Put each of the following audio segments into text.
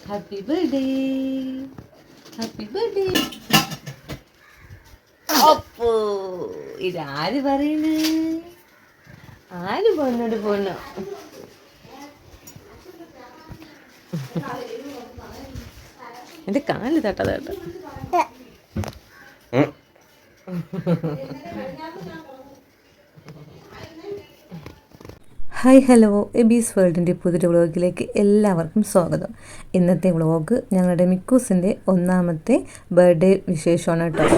Happy birthday, happy birthday. അപ്പോ ഇതാര് പറയുന്നു? ആര് പൊന്നോട് പോന്നു? എന്റെ കാല് തട്ടതട്ട. ഹായ് ഹലോ, എബീസ് വേൾഡിൻ്റെ പുതിയൊരു വ്ളോഗിലേക്ക് എല്ലാവർക്കും സ്വാഗതം. ഇന്നത്തെ വ്ളോഗ് ഞങ്ങളുടെ മിക്കൂസിൻ്റെ ഒന്നാമത്തെ ബർത്ത്ഡേ വിശേഷമാണ് കേട്ടോ.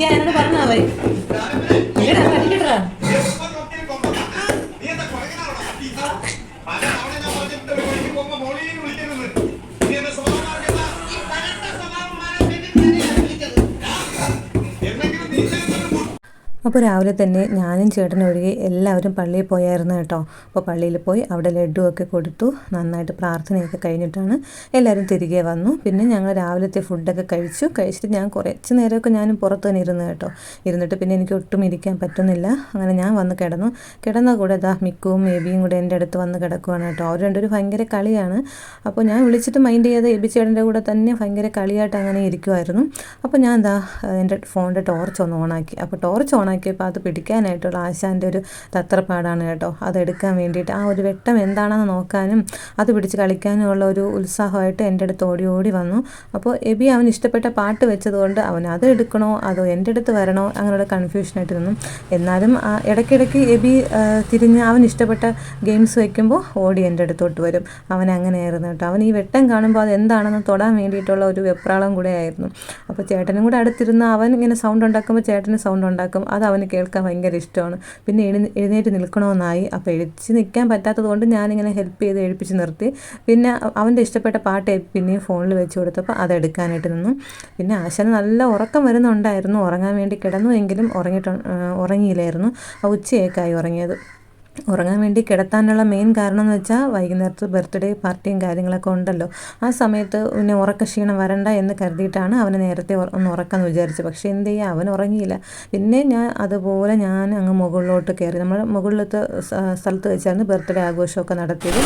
എന്നോട് പറഞ്ഞാവേ പഠിക്കട്ടാ. അപ്പോൾ രാവിലെ തന്നെ ഞാനും ചേട്ടനും ഒഴികെ എല്ലാവരും പള്ളിയിൽ പോയായിരുന്നു കേട്ടോ. അപ്പോൾ പള്ളിയിൽ പോയി അവിടെ ലഡുവൊക്കെ കൊടുത്തു. നന്നായിട്ട് പ്രാർത്ഥനയൊക്കെ കഴിഞ്ഞിട്ടാണ് എല്ലാവരും തിരികെ വന്നു. പിന്നെ ഞങ്ങൾ രാവിലത്തെ ഫുഡൊക്കെ കഴിച്ചിട്ട് ഞാൻ കുറച്ച് നേരമൊക്കെ ഞാനും പുറത്ത് തന്നെ ഇരുന്നു കേട്ടോ. ഇരുന്നിട്ട് പിന്നെ എനിക്ക് ഒട്ടും ഇരിക്കാൻ പറ്റുന്നില്ല. അങ്ങനെ ഞാൻ വന്ന് കിടന്ന കൂടെ മിക്കുവും എബിയും കൂടെ എൻ്റെ അടുത്ത് വന്ന് കിടക്കുവാണ് കേട്ടോ. അവർ രണ്ടുപേരും ഭയങ്കര കളിയാണ്. അപ്പോൾ ഞാൻ വിളിച്ചിട്ട് മൈൻഡ് ചെയ്യാതെ എബി ചേട്ടൻ്റെ കൂടെ തന്നെ ഭയങ്കര കളിയായിട്ട് അങ്ങനെ ഇരിക്കുമായിരുന്നു. അപ്പോൾ ഞാൻ എൻ്റെ ഫോണിൻ്റെ ടോർച്ച് ഒന്ന് ഓണാക്കി. അപ്പോൾ ടോർച്ച് ഓണാക്കിയപ്പോൾ അത് പിടിക്കാനായിട്ടുള്ള ആശാൻ്റെ ഒരു തത്രപ്പാടാണ് കേട്ടോ. അതെടുക്കാൻ വേണ്ടിയിട്ട് ആ ഒരു വെട്ടം എന്താണെന്ന് നോക്കാനും അത് പിടിച്ച് കളിക്കാനും ഉള്ള ഒരു ഉത്സാഹമായിട്ട് എൻ്റെ അടുത്ത് ഓടി വന്നു. അപ്പോൾ എബി അവന് ഇഷ്ടപ്പെട്ട പാട്ട് വെച്ചതുകൊണ്ട് അവൻ അത് എടുക്കണോ അതോ എൻ്റെ അടുത്ത് വരണോ അങ്ങനെയുള്ള കൺഫ്യൂഷനായിട്ട് നിന്നു. എന്നാലും ഇടയ്ക്കിടയ്ക്ക് എബി തിരിഞ്ഞ് അവൻ ഇഷ്ടപ്പെട്ട ഗെയിംസ് വയ്ക്കുമ്പോൾ ഓടി എൻ്റെ അടുത്തോട്ട് വരും. അവൻ അങ്ങനെയായിരുന്നു കേട്ടോ. അവൻ ഈ വെട്ടം കാണുമ്പോൾ അത് എന്താണെന്ന് തൊടാൻ വേണ്ടിയിട്ടുള്ള ഒരു വെപ്രാളം കൂടെ ആയിരുന്നു. അപ്പോൾ ചേട്ടനും കൂടെ അടുത്തിരുന്ന് അവൻ ഇങ്ങനെ സൗണ്ട് ഉണ്ടാക്കുമ്പോൾ ചേട്ടന് സൗണ്ട് ഉണ്ടാക്കും. അത് അവന് കേൾക്കാൻ ഭയങ്കര ഇഷ്ടമാണ്. പിന്നെ എഴുന്നേറ്റ് നിൽക്കണമെന്നായി. അപ്പോൾ എഴുതിച്ച് നിൽക്കാൻ പറ്റാത്തത് കൊണ്ട് ഞാനിങ്ങനെ ഹെൽപ്പ് ചെയ്ത് എഴുപ്പിച്ച് നിർത്തി. പിന്നെ അവൻ്റെ ഇഷ്ടപ്പെട്ട പാട്ട് പിന്നെയും ഫോണിൽ വെച്ച് കൊടുത്തപ്പോൾ അതെടുക്കാനായിട്ട് നിന്നു. പിന്നെ ആശാന് നല്ല ഉറക്കം വരുന്നുണ്ടായിരുന്നു. ഉറങ്ങാൻ വേണ്ടി കിടന്നു എങ്കിലും ഉറങ്ങിയില്ലായിരുന്നു. ഉച്ചയൊക്കെയായി ഉറങ്ങിയത്. ഉറങ്ങാൻ വേണ്ടി കിടത്താനുള്ള മെയിൻ കാരണം എന്ന് വെച്ചാൽ വൈകുന്നേരത്ത് ബർത്ത്ഡേ പാർട്ടിയും കാര്യങ്ങളൊക്കെ ഉണ്ടല്ലോ. ആ സമയത്ത് പിന്നെ ഉറക്കക്ഷീണം വരണ്ട എന്ന് കരുതിയിട്ടാണ് അവന് നേരത്തെ ഒന്ന് ഉറക്കാമെന്ന് വിചാരിച്ചത്. പക്ഷേ എന്ത് ചെയ്യുക, അവൻ ഉറങ്ങിയില്ല. പിന്നെ ഞാൻ അങ്ങ് മുകളിലോട്ട് കയറി. നമ്മൾ മുകളിലത്തെ സ്ഥലത്ത് വെച്ചാണ് ബർത്ത്ഡേ ആഘോഷമൊക്കെ നടത്തിയത്.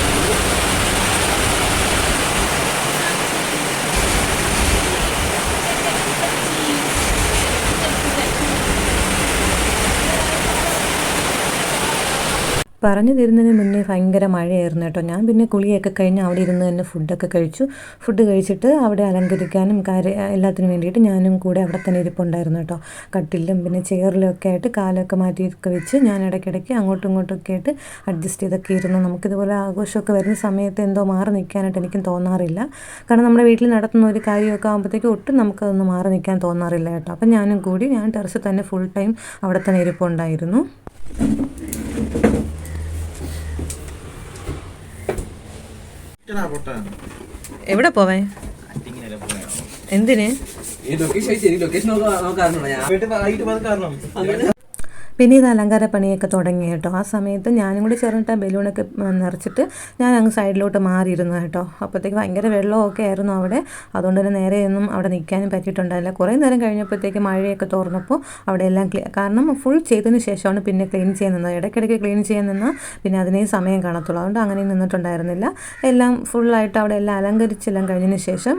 പറഞ്ഞു തരുന്നതിന് മുന്നേ ഭയങ്കര മഴയായിരുന്നു കേട്ടോ. ഞാൻ പിന്നെ കുളിയൊക്കെ കഴിഞ്ഞ് അവിടെ ഇരുന്ന് തന്നെ ഫുഡൊക്കെ കഴിച്ചു. ഫുഡ് കഴിച്ചിട്ട് അവിടെ അലങ്കരിക്കാനും എല്ലാത്തിനും വേണ്ടിയിട്ട് ഞാനും കൂടെ അവിടെ തന്നെ ഇരിപ്പുണ്ടായിരുന്നു കേട്ടോ. കട്ടിലും പിന്നെ ചെയറിലും ഒക്കെ ആയിട്ട് കാലൊക്കെ മാറ്റിയൊക്കെ വെച്ച് ഞാൻ ഇടയ്ക്കിടയ്ക്ക് അങ്ങോട്ടും ഇങ്ങോട്ടൊക്കെ ആയിട്ട് അഡ്ജസ്റ്റ് ചെയ്തൊക്കെ ഇരുന്നു. നമുക്കിതുപോലെ ആഘോഷമൊക്കെ വരുന്ന സമയത്ത് എന്തോ മാറി നിൽക്കാനായിട്ട് എനിക്കും തോന്നാറില്ല. കാരണം നമ്മുടെ വീട്ടിൽ നടത്തുന്ന ഒരു കാര്യമൊക്കെ ആകുമ്പോഴത്തേക്കും ഒട്ടും നമുക്കതൊന്ന് മാറി നിൽക്കാൻ തോന്നാറില്ല കേട്ടോ. അപ്പം ഞാൻ ടെറസിൽ തന്നെ ഫുൾ ടൈം അവിടെ തന്നെ ഇരിപ്പുണ്ടായിരുന്നു. എവിടെ പോവേ? എന്തിന്? പിന്നെ ഇത് അലങ്കാര പണിയൊക്കെ തുടങ്ങി കേട്ടോ. ആ സമയത്ത് ഞാനും കൂടി ചേർന്നിട്ട് ബലൂണൊക്കെ നിറച്ചിട്ട് ഞാൻ അങ്ങ് സൈഡിലോട്ട് മാറിയിരുന്നു കേട്ടോ. അപ്പോഴത്തേക്ക് ഭയങ്കര വെള്ളമൊക്കെ ആയിരുന്നു അവിടെ. അതുകൊണ്ട് തന്നെ നേരെയൊന്നും അവിടെ നിൽക്കാനും പറ്റിയിട്ടുണ്ടായില്ല. കുറേ നേരം കഴിഞ്ഞപ്പോഴത്തേക്ക് മഴയൊക്കെ തോർന്നപ്പോൾ അവിടെ എല്ലാം കാരണം ഫുൾ ചെയ്തതിന് ശേഷമാണ് പിന്നെ ക്ലീൻ ചെയ്യാൻ നിന്നത്. ഇടയ്ക്കിടയ്ക്ക് ക്ലീൻ ചെയ്യാൻ നിന്നാൽ പിന്നെ അതിനേ സമയം കാണത്തുള്ളൂ. അതുകൊണ്ട് അങ്ങനെ നിന്നിട്ടുണ്ടായിരുന്നില്ല. എല്ലാം ഫുള്ളായിട്ട് അവിടെ എല്ലാം അലങ്കരിച്ചെല്ലാം കഴിഞ്ഞതിന് ശേഷം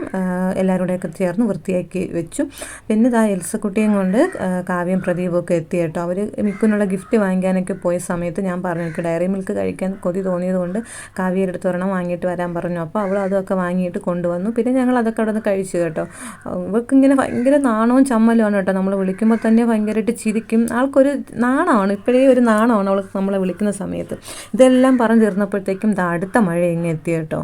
എല്ലാവരുടെയൊക്കെ ചേർന്ന് വൃത്തിയാക്കി വെച്ചു. പിന്നെ എൽസക്കുട്ടിയും കൊണ്ട് കാവ്യം പ്രദീപും ഒക്കെ എത്തി കേട്ടോ. അവർ മിക്കുനുള്ള ഗിഫ്റ്റ് വാങ്ങിക്കാനൊക്കെ പോയ സമയത്ത് ഞാൻ പറഞ്ഞു എനിക്ക് ഡയറി മിൽക്ക് കഴിക്കാൻ കൊതി തോന്നിയത് കൊണ്ട് കാവ്യയുടെ അടുത്ത് ഒരെണ്ണം വാങ്ങിയിട്ട് വരാൻ പറഞ്ഞു. അപ്പോൾ അവൾ അതൊക്കെ വാങ്ങിയിട്ട് കൊണ്ടുവന്നു. പിന്നെ ഞങ്ങൾ അതൊക്കെ അവിടെ നിന്ന് കഴിച്ചു കേട്ടോ. ഇവൾക്കിങ്ങനെ ഭയങ്കര നാണവും ചമ്മലുമാണ് കേട്ടോ. നമ്മൾ വിളിക്കുമ്പോൾ തന്നെ ഭയങ്കരമായിട്ട് ചിരിക്കും. ആൾക്കൊരു നാണമാണ്, ഇപ്പോഴേ ഒരു നാണമാണ് അവൾക്ക് നമ്മളെ വിളിക്കുന്ന സമയത്ത്. ഇതെല്ലാം പറഞ്ഞു തീർന്നപ്പോഴത്തേക്കും അടുത്ത മഴ എങ്ങനെ എത്തി കേട്ടോ.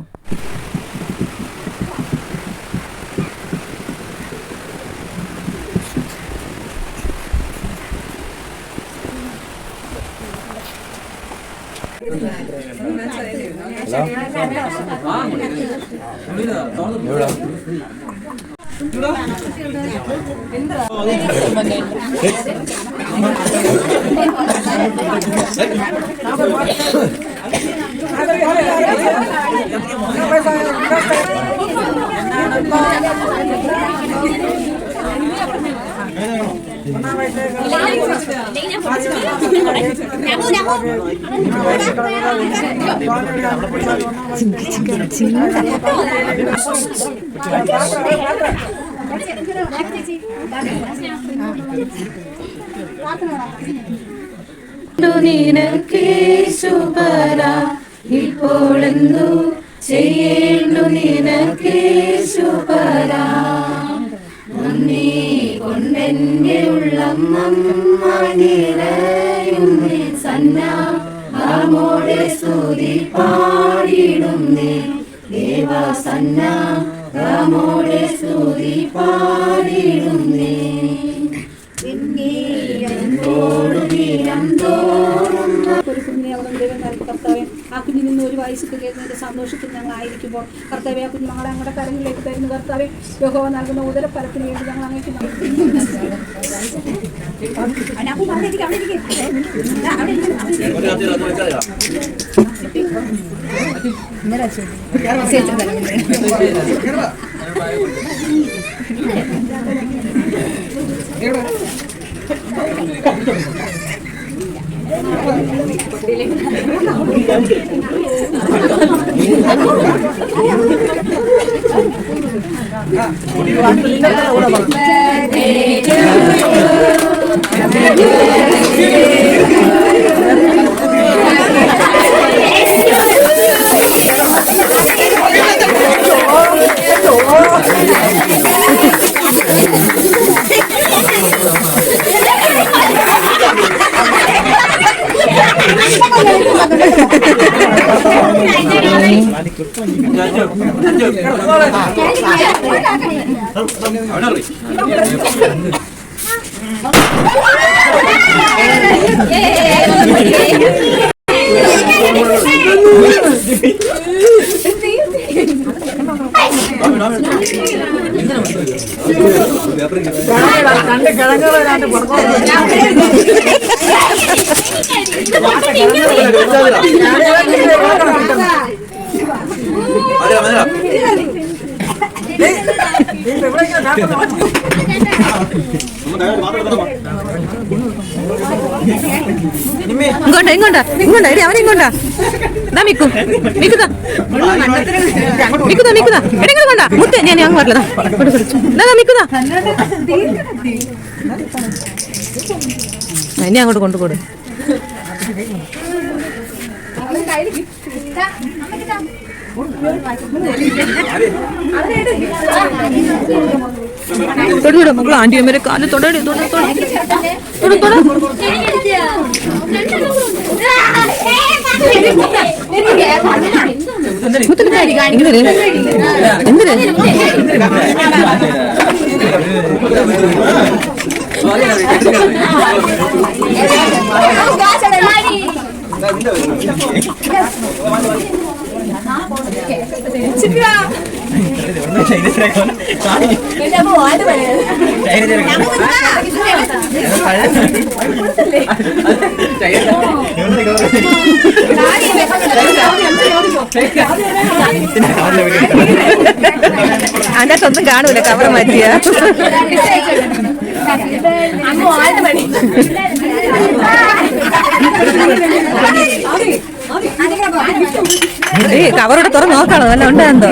ഇപ്പോഴെന്തു ചെയ്യേണ്ടു നിനക്കേശുപരാ നന്ദി കൊണ്ടെന്റെ ഉള്ളം നിറയുന്നേ സന്നാമോടെ സ്തുതി പാടിടുന്നേ ദേവ സന്നാമോടെ സ്തുതി പാടിടുന്നേ ആ കുഞ്ഞിൽ നിന്ന് ഒരു വയസ്സ് കേൾക്കുന്നതിന്റെ സന്തോഷത്തിൽ ഞങ്ങളായിരിക്കുമ്പോൾ കർത്താവെ ആ കുഞ്ഞ് ഞങ്ങളെ ഞങ്ങളുടെ കരങ്ങളിലേക്ക് തരുന്നു. കർത്താവെ യഹോവ നൽകുന്ന ഉദരഫലത്തിന് വേണ്ടി ഞങ്ങൾ അങ്ങേക്ക് ഇങ്ങോട്ടാ ഇങ്ങോട്ടാ ഇങ്ങോട്ടാ എടി അവനെ ഇങ്ങോട്ടാ മിക്കുതാ മിക്കുതാ മിക്കുതാ മിക്കുതാ എടെങ്കിലും കൊണ്ടാ മുത്തേ ഞാൻ അങ്ങ് പറഞ്ഞതാ മിക്കുതാ എന്നെ അങ്ങോട്ട് കൊണ്ടുപോടും. തൊടുവിടും മക്കൾ ആന്റിയമ്മരെ കാല് തൊടടി അതിന്റെ സ്വന്തം കാണൂല കവർ മാറ്റിയ കവറോടെ തുറന്ന് നോക്കാണോ നല്ല ഉണ്ടാകുന്നോ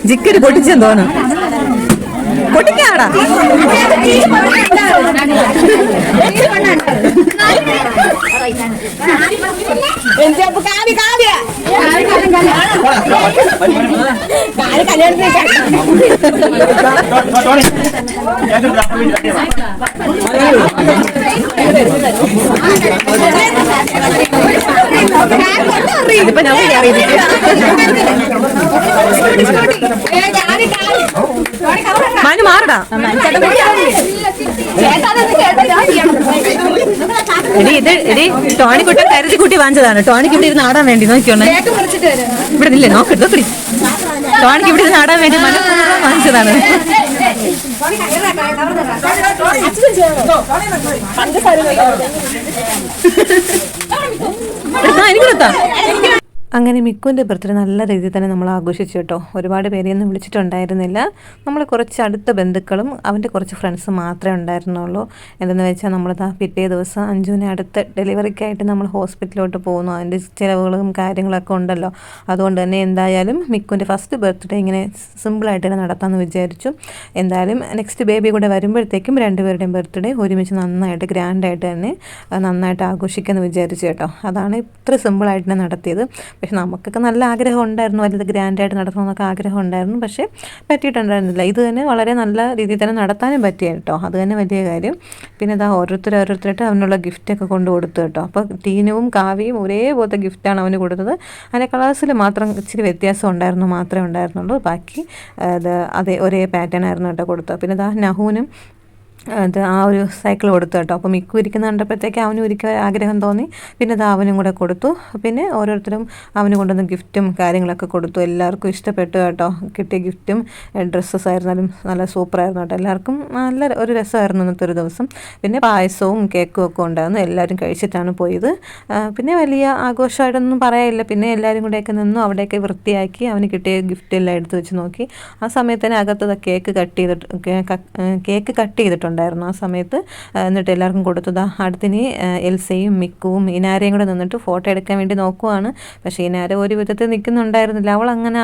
ജിക്കര് പൊട്ടിച്ചെന്ന് തോന്നുന്നു. പൊട്ടിക്കാടാ കല്യാണത്തിന് അതിപ്പോ ഞാൻ അറിയില്ല. മനു മാറടാ. എടി ടോണിക്കുട്ടൻ കരുതി കൂട്ടി വാങ്ങിച്ചതാണ്. ടോണിക്ക് ഇവിടെ ഇരുന്ന് ആടാൻ വേണ്ടി നോക്കിയോണേ. ഇവിടെ ഇല്ലേ നോക്കടി. ടോണിക്ക് ഇവിടെ ഇരുന്ന് ആടാൻ വേണ്ടി മനഃപൂർവ്വം വാങ്ങിച്ചതാണ്. എനിക്കെടുത്താ. അങ്ങനെ മിക്കുവിൻ്റെ ബർത്ത്ഡേ നല്ല രീതിയിൽ തന്നെ നമ്മൾ ആഘോഷിച്ചു കേട്ടോ. ഒരുപാട് പേരെയൊന്നും വിളിച്ചിട്ടുണ്ടായിരുന്നില്ല. നമ്മൾ കുറച്ച് അടുത്ത ബന്ധുക്കളും അവൻ്റെ കുറച്ച് ഫ്രണ്ട്സും മാത്രമേ ഉണ്ടായിരുന്നുള്ളൂ. എന്തെന്ന് വെച്ചാൽ നമ്മളിതാ പിറ്റേ ദിവസം അഞ്ജുവിനെ അടുത്ത ഡെലിവറിക്കായിട്ട് നമ്മൾ ഹോസ്പിറ്റലിലോട്ട് പോകുന്നു. അതിൻ്റെ ചിലവുകളും കാര്യങ്ങളൊക്കെ ഉണ്ടല്ലോ. അതുകൊണ്ട് തന്നെ എന്തായാലും മിക്കുവിൻ്റെ ഫസ്റ്റ് ബർത്ത്ഡേ ഇങ്ങനെ സിമ്പിളായിട്ട് തന്നെ നടത്താമെന്ന് വിചാരിച്ചു. എന്തായാലും നെക്സ്റ്റ് ബേബി കൂടെ വരുമ്പോഴത്തേക്കും രണ്ടുപേരുടെയും ബർത്ത്ഡേ ഒരുമിച്ച് നന്നായിട്ട് ഗ്രാൻഡായിട്ട് തന്നെ നന്നായിട്ട് ആഘോഷിക്കാമെന്ന് വിചാരിച്ചു കേട്ടോ. അതാണ് ഇത്ര സിമ്പിളായിട്ട് തന്നെ നടത്തിയത്. പക്ഷെ നമുക്കൊക്കെ നല്ല ആഗ്രഹം ഉണ്ടായിരുന്നു, വലുത് ഗ്രാൻഡായിട്ട് നടത്തണമെന്നൊക്കെ ആഗ്രഹം ഉണ്ടായിരുന്നു. പക്ഷേ പറ്റിയിട്ടുണ്ടായിരുന്നില്ല. ഇത് തന്നെ വളരെ നല്ല രീതിയിൽ തന്നെ നടത്താനും പറ്റിയ കേട്ടോ. അത് തന്നെ വലിയ കാര്യം. പിന്നെ ഇതാ ഓരോരുത്തരായിട്ട് അവനുള്ള ഗിഫ്റ്റൊക്കെ കൊണ്ട് കൊടുത്തു കേട്ടോ. അപ്പോൾ ടീനുവും കാവ്യയും ഒരേപോലത്തെ ഗിഫ്റ്റാണ് അവന് കൊടുത്തത്. അതിൻ്റെ കളേഴ്സിൽ മാത്രം ഇച്ചിരി വ്യത്യാസം മാത്രമേ ഉണ്ടായിരുന്നുള്ളൂ. ബാക്കി അതേ ഒരേ പാറ്റേൺ ആയിരുന്നു കേട്ടോ കൊടുത്തത്. പിന്നെ ഇതാ നഹൂനും ആ ഒരു സൈക്കിൾ കൊടുത്തു കേട്ടോ. അപ്പോൾ മിക്കു ഇരിക്കുന്ന കണ്ടപ്പോഴത്തേക്ക് അവനും ഒരിക്കൽ ആഗ്രഹം തോന്നി. പിന്നെ അത് അവനും കൂടെ കൊടുത്തു. പിന്നെ ഓരോരുത്തരും അവന് കൊണ്ടുവന്ന ഗിഫ്റ്റും കാര്യങ്ങളൊക്കെ കൊടുത്തു. എല്ലാവർക്കും ഇഷ്ടപ്പെട്ടു കേട്ടോ. കിട്ടിയ ഗിഫ്റ്റും ഡ്രസ്സസ് ആയിരുന്നാലും നല്ല സൂപ്പറായിരുന്നു കേട്ടോ. എല്ലാവർക്കും നല്ല ഒരു രസമായിരുന്നു ഇന്നത്തെ ഒരു ദിവസം. പിന്നെ പായസവും കേക്കും ഒക്കെ ഉണ്ടായിരുന്നു. എല്ലാവരും കഴിച്ചിട്ടാണ് പോയത്. പിന്നെ വലിയ ആഘോഷമായിട്ടൊന്നും പറയാനില്ല. പിന്നെ എല്ലാവരും കൂടെയൊക്കെ നിന്നു അവിടെയൊക്കെ വൃത്തിയാക്കി അവന് കിട്ടിയ ഗിഫ്റ്റ് എല്ലാം എടുത്ത് വെച്ച് നോക്കി. ആ സമയത്ത് തന്നെ അകത്ത് കേക്ക് കട്ട് ചെയ്തിട്ടുണ്ട് ായിരുന്നു ആ സമയത്ത്. എന്നിട്ട് എല്ലാവർക്കും കൊടുത്തതാ. അടുത്തിനി എൽസയും മിക്കുവും ഇനാരയും കൂടെ നിന്നിട്ട് ഫോട്ടോ എടുക്കാൻ വേണ്ടി നോക്കുവാണ്. പക്ഷേ ഇനാര ഒരു വിധത്തിൽ നിൽക്കുന്നുണ്ടായിരുന്നില്ല. അവൾ അങ്ങനെ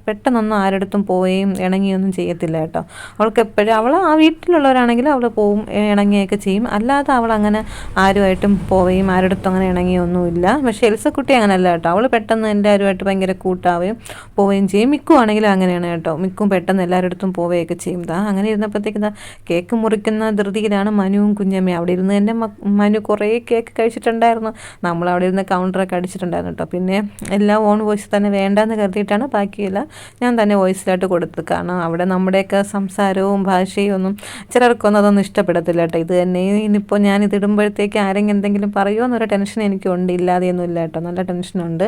പെട്ടെന്നൊന്നും ആരെടുത്തും പോവുകയും ഇണങ്ങിയൊന്നും ചെയ്യത്തില്ല കേട്ടോ. അവൾക്ക് എപ്പോഴും അവൾ ആ വീട്ടിലുള്ളവരാണെങ്കിലും അവൾ പോവും ഇണങ്ങിയൊക്കെ ചെയ്യും. അല്ലാതെ അവൾ അങ്ങനെ ആരുമായിട്ടും പോവുകയും ആരെടുത്തും അങ്ങനെ ഇണങ്ങിയൊന്നുമില്ല. പക്ഷേ എൽസക്കുട്ടി അങ്ങനെയല്ല കേട്ടോ. അവൾ പെട്ടെന്ന് എല്ലാവരുമായിട്ട് ഭയങ്കര കൂട്ടാവുകയും പോവുകയും ചെയ്യും. മിക്കു ആണെങ്കിലും അങ്ങനെയാണ് കേട്ടോ. മിക്കും പെട്ടെന്ന് എല്ലാവരുടെ പോവുകയൊക്കെ ചെയ്യും. അങ്ങനെ ഇരുന്നപ്പോഴത്തേക്ക് കേക്ക് മുറിക്കുന്ന ധൃതിയിലാണ് മനുവും കുഞ്ഞമ്മയും. അവിടെ ഇരുന്ന് തന്നെ മനു കുറേ കേക്ക് കഴിച്ചിട്ടുണ്ടായിരുന്നു. നമ്മളവിടെ ഇരുന്ന് കൗണ്ടറൊക്കെ അടിച്ചിട്ടുണ്ടായിരുന്നു കേട്ടോ. പിന്നെ എല്ലാം ഓൺ വോയിസ് തന്നെ വേണ്ടെന്ന് കരുതിയിട്ടാണ് ബാക്കിയെല്ലാം ഞാൻ തന്നെ വോയിസിലായിട്ട് കൊടുത്തത്. കാരണം അവിടെ നമ്മുടെയൊക്കെ സംസാരവും ഭാഷയും ഒന്നും ചിലർക്കൊന്നും അതൊന്നും ഇഷ്ടപ്പെടത്തില്ല കേട്ടോ. ഇത് തന്നെ ഇനിയിപ്പോൾ ഞാനിത് ഇടുമ്പോഴത്തേക്ക് ആരെങ്കിലും എന്തെങ്കിലും പറയുമോ എന്നൊരു ടെൻഷൻ എനിക്കുണ്ട്. ഇല്ലാതെയൊന്നും ഇല്ല കേട്ടോ. നല്ല ടെൻഷനുണ്ട്.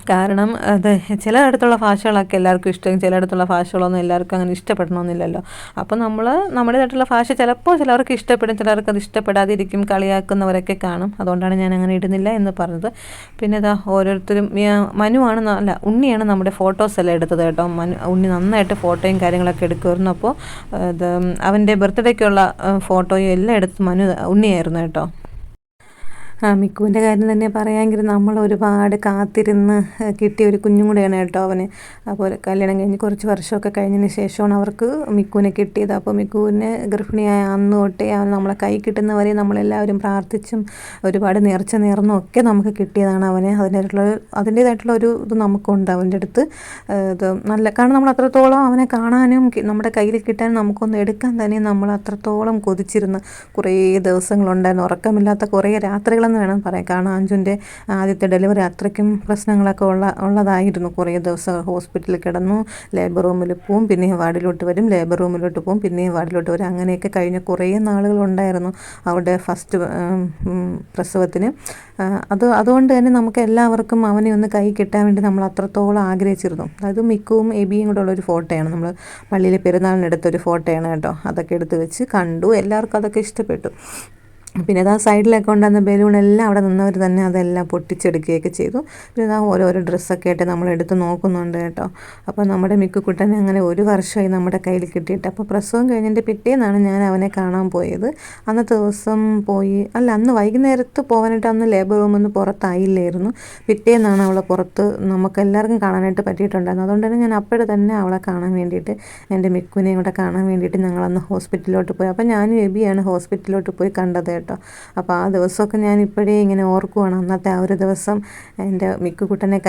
കാരണം അത് ചിലയിടത്തുള്ള ഭാഷകളൊക്കെ എല്ലാവർക്കും ഇഷ്ടം, ചിലയിടത്തുള്ള ഭാഷകളൊന്നും എല്ലാവർക്കും അങ്ങനെ ഇഷ്ടപ്പെടണമെന്നില്ലല്ലോ. അപ്പോൾ നമ്മുടേതായിട്ടുള്ള ഭാഷ ചിലപ്പോൾ ചിലവർക്ക് ഇഷ്ടപ്പെടും, ചിലർക്ക് അത് ഇഷ്ടപ്പെടാതിരിക്കും, കളിയാക്കുന്നവരൊക്കെ കാണും. അതുകൊണ്ടാണ് ഞാൻ അങ്ങനെ ഇടുന്നില്ല എന്ന് പറഞ്ഞത്. പിന്നെ ഇതാ ഓരോരുത്തരും ഉണ്ണിയാണ് നമ്മുടെ ഫോട്ടോസ് എല്ലാം എടുത്തത് കേട്ടോ. ഉണ്ണി നന്നായിട്ട് ഫോട്ടോയും കാര്യങ്ങളൊക്കെ എടുക്കുമായിരുന്നു. അപ്പോൾ ഇത് അവൻ്റെ ബർത്ത്ഡേക്കുള്ള ഫോട്ടോയും എല്ലാം എടുത്ത് ഉണ്ണിയായിരുന്നു കേട്ടോ. മിക്കുവിൻ്റെ കാര്യം തന്നെ പറയാമെങ്കിൽ നമ്മൾ ഒരുപാട് കാത്തിരുന്ന് കിട്ടിയ ഒരു കുഞ്ഞും കൂടെയാണ് കേട്ടോ അവന്. അപ്പോൾ കല്യാണം കഴിഞ്ഞ് കുറച്ച് വർഷമൊക്കെ കഴിഞ്ഞതിന് ശേഷമാണ് അവർക്ക് മിക്കുവിനെ കിട്ടിയത്. അപ്പോൾ മിക്കുവിനെ ഗർഭിണിയായ അന്ന് തൊട്ടേ അവൻ നമ്മളെ കൈ കിട്ടുന്നവരെ നമ്മളെല്ലാവരും പ്രാർത്ഥിച്ചും ഒരുപാട് നേർന്നും ഒക്കെ നമുക്ക് കിട്ടിയതാണ് അവന്. അതിൻ്റേതായിട്ടുള്ള ഒരു ഇത് നമുക്കുണ്ട് അവൻ്റെ അടുത്ത്. ഇത് നല്ല കാരണം നമ്മൾ അത്രത്തോളം അവനെ കാണാനും നമ്മുടെ കയ്യിൽ കിട്ടാനും നമുക്കൊന്ന് എടുക്കാൻ തന്നെ നമ്മൾ അത്രത്തോളം കൊതിച്ചിരുന്ന് കുറേ ദിവസങ്ങളുണ്ടായിരുന്നു. ഉറക്കമില്ലാത്ത കുറേ രാത്രികളെന്ന് വേണം പറയാം. കാരണം അഞ്ജുൻ്റെ ആദ്യത്തെ ഡെലിവറി അത്രയ്ക്കും പ്രശ്നങ്ങളൊക്കെ ഉള്ളതായിരുന്നു. കുറേ ദിവസം ഹോസ്പിറ്റലിൽ കിടന്നു. ലേബർ റൂമിൽ പോവും, പിന്നെയും വാർഡിലോട്ട് വരും, ലേബർ റൂമിലോട്ട് പോവും, പിന്നെയും വാർഡിലോട്ട് വരും. അങ്ങനെയൊക്കെ കഴിഞ്ഞ കുറേ നാളുകളുണ്ടായിരുന്നു അവരുടെ ഫസ്റ്റ് പ്രസവത്തിന്. അതുകൊണ്ട് തന്നെ നമുക്ക് എല്ലാവർക്കും അവനെ ഒന്ന് കൈ കിട്ടാൻ വേണ്ടി നമ്മൾ അത്രത്തോളം ആഗ്രഹിച്ചിരുന്നു. അതായത് മിക്കുവും എബിയും കൂടെ ഉള്ളൊരു ഫോട്ടോയാണ്. നമ്മൾ പള്ളിയിലെ പെരുന്നാളിനെടുത്തൊരു ഫോട്ടോയാണ് കേട്ടോ. അതൊക്കെ എടുത്ത് വെച്ച് കണ്ടു. എല്ലാവർക്കും അതൊക്കെ ഇഷ്ടപ്പെട്ടു. പിന്നെ അത് ആ സൈഡിലൊക്കെ ഉണ്ടാകുന്ന ബലൂണെല്ലാം അവിടെ നിന്നവർ തന്നെ അതെല്ലാം പൊട്ടിച്ചെടുക്കുകയൊക്കെ ചെയ്തു. പിന്നെ ഓരോരോ ഡ്രസ്സൊക്കെ ആയിട്ട് നമ്മൾ എടുത്ത് നോക്കുന്നുണ്ട് കേട്ടോ. അപ്പോൾ നമ്മുടെ മിക്കുക്കുട്ടനെ അങ്ങനെ ഒരു വർഷമായി നമ്മുടെ കയ്യിൽ കിട്ടിയിട്ട്. അപ്പോൾ പ്രസവം കഴിഞ്ഞതിൻ്റെ പിറ്റേന്നാണ് ഞാൻ അവനെ കാണാൻ പോയത്. അന്നത്തെ ദിവസം അന്ന് വൈകുന്നേരത്ത് പോകാനായിട്ട് അന്ന് ലേബർ റൂമിൽ നിന്ന് പുറത്തായില്ലായിരുന്നു. പിറ്റേന്നാണ് അവളെ പുറത്ത് നമുക്കെല്ലാവർക്കും കാണാനായിട്ട് പറ്റിയിട്ടുണ്ടായിരുന്നു. അതുകൊണ്ട് തന്നെ ഞാൻ അപ്പോഴേ തന്നെ അവളെ കാണാൻ വേണ്ടിയിട്ട്, എൻ്റെ മിക്കുവിനെയും കൂടെ കാണാൻ വേണ്ടിയിട്ട് ഞങ്ങളന്ന് ഹോസ്പിറ്റലിലോട്ട് പോയി. അപ്പോൾ ഞാനും എബിയാണ് ഹോസ്പിറ്റലിലോട്ട് പോയി കണ്ടത് കേട്ടോ. കേട്ടോ. അപ്പോൾ ആ ദിവസമൊക്കെ ഞാൻ ഇപ്പോഴേ ഇങ്ങനെ ഓർക്കുവാണ്. അന്നത്തെ ആ ഒരു ദിവസം എൻ്റെ മിക്കുകുട്ടനെ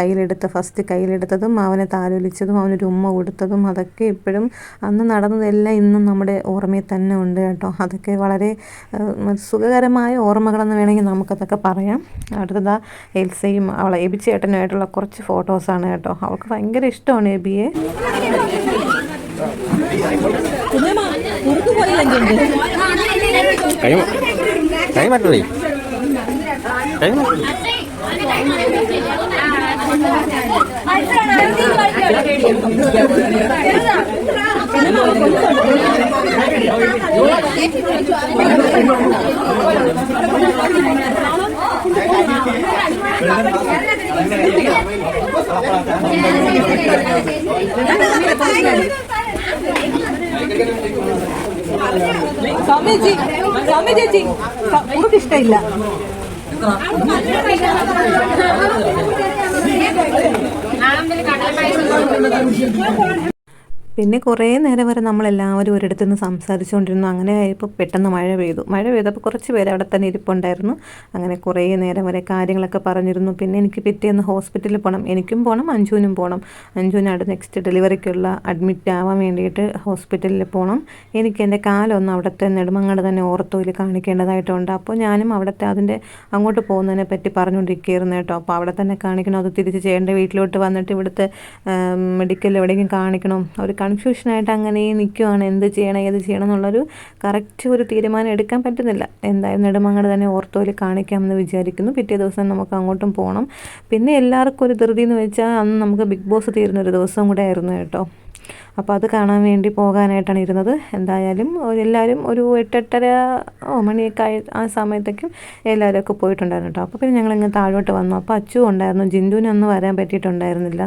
ഫസ്റ്റ് കയ്യിലെടുത്തതും അവനെ താലോലിച്ചതും അവനൊരു ഉമ്മ കൊടുത്തതും അതൊക്കെ ഇപ്പോഴും അന്ന് നടന്നതെല്ലാം ഇന്നും നമ്മുടെ ഓർമ്മയിൽ തന്നെ ഉണ്ട് കേട്ടോ. അതൊക്കെ വളരെ സുഖകരമായ ഓർമ്മകളെന്ന് വേണമെങ്കിൽ നമുക്കതൊക്കെ പറയാം. അടുത്തതാ എൽസയും അവളെ എബി ചേട്ടനുമായിട്ടുള്ള കുറച്ച് ഫോട്ടോസാണ് കേട്ടോ. അവൾക്ക് ഭയങ്കര ഇഷ്ടമാണ് എബിയെ. ചേച്ചി ഇഷ്ടമില്ല. പിന്നെ കുറേ നേരം വരെ നമ്മളെല്ലാവരും ഒരിടത്തു നിന്ന് സംസാരിച്ചുകൊണ്ടിരുന്നു. അങ്ങനെ ഇപ്പോൾ പെട്ടെന്ന് മഴ പെയ്തപ്പോൾ കുറച്ച് പേര് അവിടെ തന്നെ ഇരിപ്പുണ്ടായിരുന്നു. അങ്ങനെ കുറേ നേരം വരെ കാര്യങ്ങളൊക്കെ പറഞ്ഞിരുന്നു. പിന്നെ എനിക്ക് പിറ്റേന്ന് ഹോസ്പിറ്റലിൽ പോകണം, എനിക്കും പോകണം, അഞ്ജുവിനും പോകണം. അഞ്ജുവിനാട് നെക്സ്റ്റ് ഡെലിവറിക്കുള്ള അഡ്മിറ്റ് ആവാൻ വേണ്ടിയിട്ട് ഹോസ്പിറ്റലിൽ പോകണം. എനിക്ക് എൻ്റെ കാലൊന്ന് അവിടുത്തെ നെടുമങ്ങാട് തന്നെ ഓർത്തോയിൽ കാണിക്കേണ്ടതായിട്ടുണ്ട്. അപ്പോൾ ഞാനും അവിടുത്തെ അതിൻ്റെ അങ്ങോട്ട് പോകുന്നതിനെ പറ്റി പറഞ്ഞുകൊണ്ടിരിക്കുകയായിരുന്നു കേട്ടോ. അപ്പോൾ അവിടെ തന്നെ കാണിക്കണം, അത് തിരിച്ച് ചെയ്യേണ്ട വീട്ടിലോട്ട് വന്നിട്ട് ഇവിടുത്തെ മെഡിക്കൽ എവിടെയെങ്കിലും കാണിക്കണം. ഒരു കൺഫ്യൂഷനായിട്ട് അങ്ങനെ നിൽക്കുവാണ്. എന്ത് ചെയ്യണം ഏത് ചെയ്യണം എന്നുള്ളൊരു കറക്റ്റ് ഒരു തീരുമാനം എടുക്കാൻ പറ്റുന്നില്ല. എന്തായാലും നെടുമങ്ങാട് തന്നെ ഓർത്തോയിൽ കാണിക്കാമെന്ന് വിചാരിക്കുന്നു. പിറ്റേ ദിവസം നമുക്ക് അങ്ങോട്ടും പോകണം. പിന്നെ എല്ലാവർക്കും ഒരു ധൃതി എന്ന് വെച്ചാൽ അന്ന് നമുക്ക് ബിഗ് ബോസ് തീരുന്നൊരു ദിവസം കൂടെ ആയിരുന്നു കേട്ടോ. അപ്പോൾ അത് കാണാൻ വേണ്ടി പോകാനായിട്ടാണ് ഇരുന്നത്. എന്തായാലും എല്ലാവരും ഒരു 8-8:30 മണിയൊക്കെ ആ സമയത്തേക്കും എല്ലാവരും ഒക്കെ പോയിട്ടുണ്ടായിരുന്നു കേട്ടോ. അപ്പോൾ പിന്നെ ഞങ്ങളിങ്ങനെ താഴോട്ട് വന്നു. അപ്പോൾ അച്ചു ഉണ്ടായിരുന്നു, ജിൻഡുവിനൊന്നും വരാൻ പറ്റിയിട്ടുണ്ടായിരുന്നില്ല.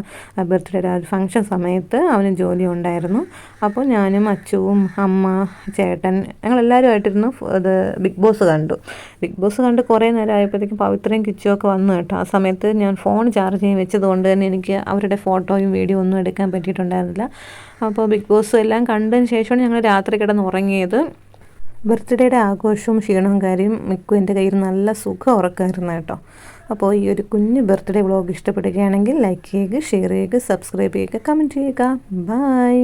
ബർത്ത്ഡേയുടെ ആ ഒരു ഫംഗ്ഷൻ സമയത്ത് അവന് ജോലി ഉണ്ടായിരുന്നു. അപ്പോൾ ഞാനും അച്ചുവും അമ്മ ചേട്ടൻ ഞങ്ങളെല്ലാവരുമായിട്ടിരുന്നു അത് ബിഗ് ബോസ് കണ്ട് കുറേ നേരം ആയപ്പോഴത്തേക്കും പവിത്രയും കിച്ചുമൊക്കെ വന്നു കേട്ടോ. ആ സമയത്ത് ഞാൻ ഫോൺ ചാർജ് ചെയ്യാൻ വെച്ചതുകൊണ്ട് തന്നെ എനിക്ക് അവരുടെ ഫോട്ടോയും വീഡിയോ ഒന്നും എടുക്കാൻ പറ്റിയിട്ടുണ്ടായിരുന്നില്ല. അപ്പോൾ ബിഗ് ബോസ് എല്ലാം കണ്ടതിന് ശേഷമാണ് ഞങ്ങൾ രാത്രി കിടന്ന് ഉറങ്ങിയത്. ബർത്ത്ഡേയുടെ ആഘോഷവും ക്ഷീണവും കാര്യം മിക്കുവിൻ്റെ കയ്യിൽ നല്ല സുഖം ഉറക്കമായിരുന്നു കേട്ടോ. അപ്പോൾ ഈ ഒരു കുഞ്ഞ് ബർത്ത്ഡേ വ്ളോഗ് ഇഷ്ടപ്പെടുകയാണെങ്കിൽ ലൈക്ക് ചെയ്യുക, ഷെയർ ചെയ്യുക, സബ്സ്ക്രൈബ് ചെയ്യുക, കമൻറ്റ് ചെയ്യുക. ബൈ.